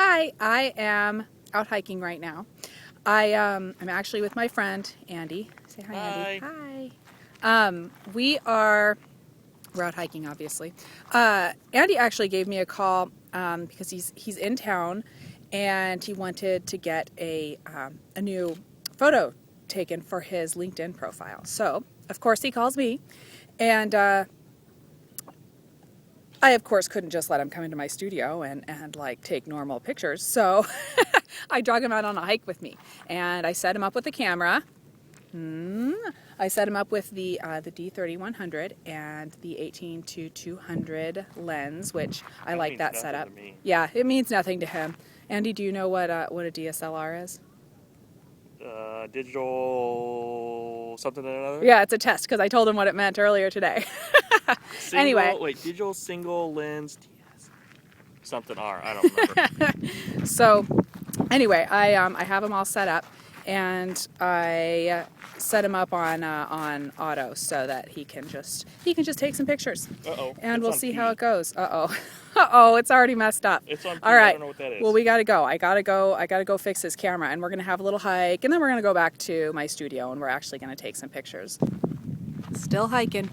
Hi, I am out hiking right now. I'm actually with my friend Andy. Say hi, Andy. Hi. We're out hiking, obviously. Andy actually gave me a call because he's in town, and he wanted to get a new photo taken for his LinkedIn profile. So, of course, he calls me, and I, of course, couldn't just let him come into my studio and like take normal pictures. So I drug him out on a hike with me, and I set him up with the camera. I set him up with the D3100 and the 18-200 lens, which I like that setup. Yeah, it means nothing to him. Andy, do you know what a DSLR is? Digital something or another? Yeah, it's a test because I told him what it meant earlier today. Anyway. Wait, digital single lens something R. I don't remember. So, anyway, I have him all set up, and I set him up on auto so that he can just take some pictures. And we'll see how it goes. It's already messed up. It's on. All right. I don't know what that is. Well, we gotta go. I gotta go fix his camera, and we're gonna have a little hike, and then we're gonna go back to my studio, and we're actually gonna take some pictures. Still hiking.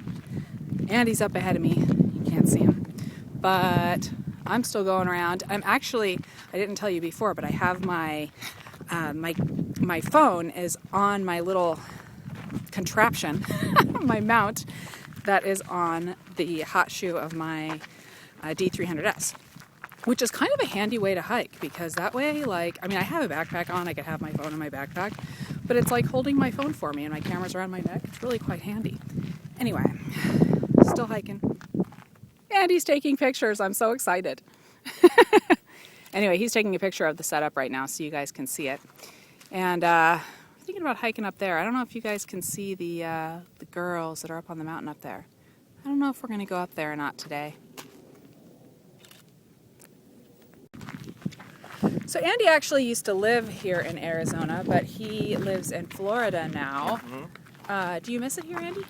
Andy's up ahead of me. You can't see him, but I'm still going around. I didn't tell you before, but I have my phone is on my little contraption, my mount that is on the hot shoe of my D300S, which is kind of a handy way to hike because that way, I have a backpack on, I could have my phone in my backpack, but it's like holding my phone for me and my camera's around my neck. It's really quite handy. Anyway, still hiking. Andy's taking pictures. I'm so excited. Anyway, he's taking a picture of the setup right now so you guys can see it. And I'm thinking about hiking up there. I don't know if you guys can see the girls that are up on the mountain up there. I don't know if we're going to go up there or not today. So Andy actually used to live here in Arizona, but he lives in Florida now. Mm-hmm. Do you miss it here, Andy?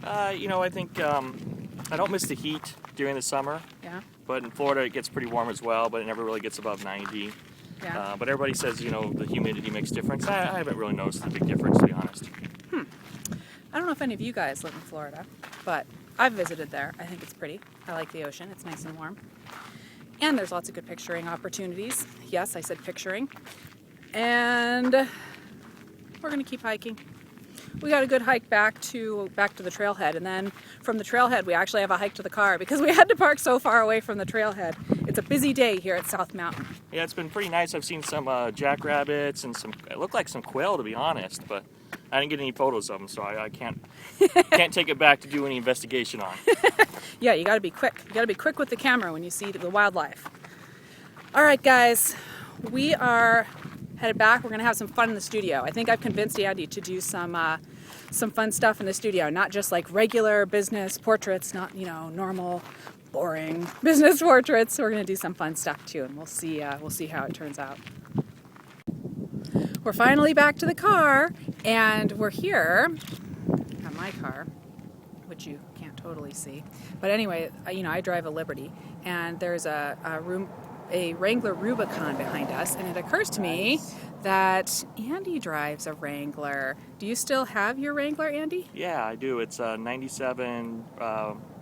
I think I don't miss the heat during the summer. Yeah. But in Florida, it gets pretty warm as well, but it never really gets above 90. Yeah. But everybody says, the humidity makes a difference. I haven't really noticed a big difference, to be honest. I don't know if any of you guys live in Florida, but I've visited there. I think it's pretty. I like the ocean. It's nice and warm. And there's lots of good picturing opportunities. Yes, I said picturing. And we're going to keep hiking. We got a good hike back to the trailhead, and then from the trailhead we actually have a hike to the car because we had to park so far away from the trailhead. It's a busy day here at South Mountain. Yeah, it's been pretty nice. I've seen some jackrabbits and it looked like some quail, to be honest, but I didn't get any photos of them, so I can't take it back to do any investigation on. Yeah, you got to be quick. You got to be quick with the camera when you see the wildlife. All right, guys, we are headed back. We're going to have some fun in the studio. I think I've convinced Andy to do some fun stuff in the studio, not just like regular business portraits, not, normal, boring business portraits. We're going to do some fun stuff too, and we'll see how it turns out. We're finally back to the car, and we're here on my car, which you can't totally see. But anyway, I drive a Liberty, and there's a Wrangler Rubicon behind us, and it occurs to me that Andy drives a Wrangler. Do you still have your Wrangler, Andy? Yeah, I do. It's a 97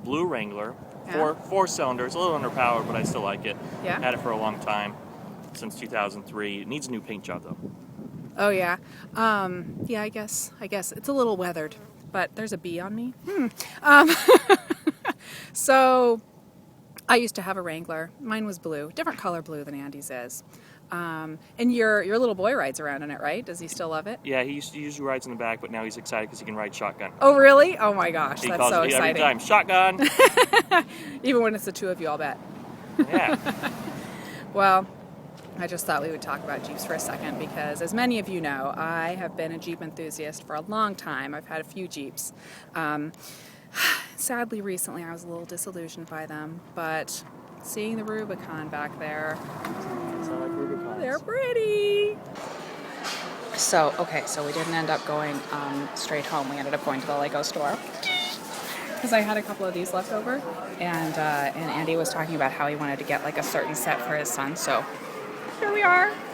blue Wrangler, Yeah. four cylinders, a little underpowered, but I still like it. Yeah. Had it for a long time, since 2003. It needs a new paint job, though. Oh, yeah. Yeah, I guess it's a little weathered, but there's a bee on me. So I used to have a Wrangler. Mine was blue, different color blue than Andy's is. And your little boy rides around in it, right? Does he still love it? Yeah, he usually rides in the back, but now he's excited because he can ride shotgun. Oh, really? Oh my gosh, He that's calls so it exciting. every time, shotgun! Even when it's the two of you, I'll bet. Yeah. Well, I just thought we would talk about Jeeps for a second because, as many of you know, I have been a Jeep enthusiast for a long time. I've had a few Jeeps. Sadly, recently I was a little disillusioned by them, but seeing the Rubicon back there, they're pretty. So we didn't end up going straight home. We ended up going to the Lego store because I had a couple of these left over, and Andy was talking about how he wanted to get like a certain set for his son, so Here we are.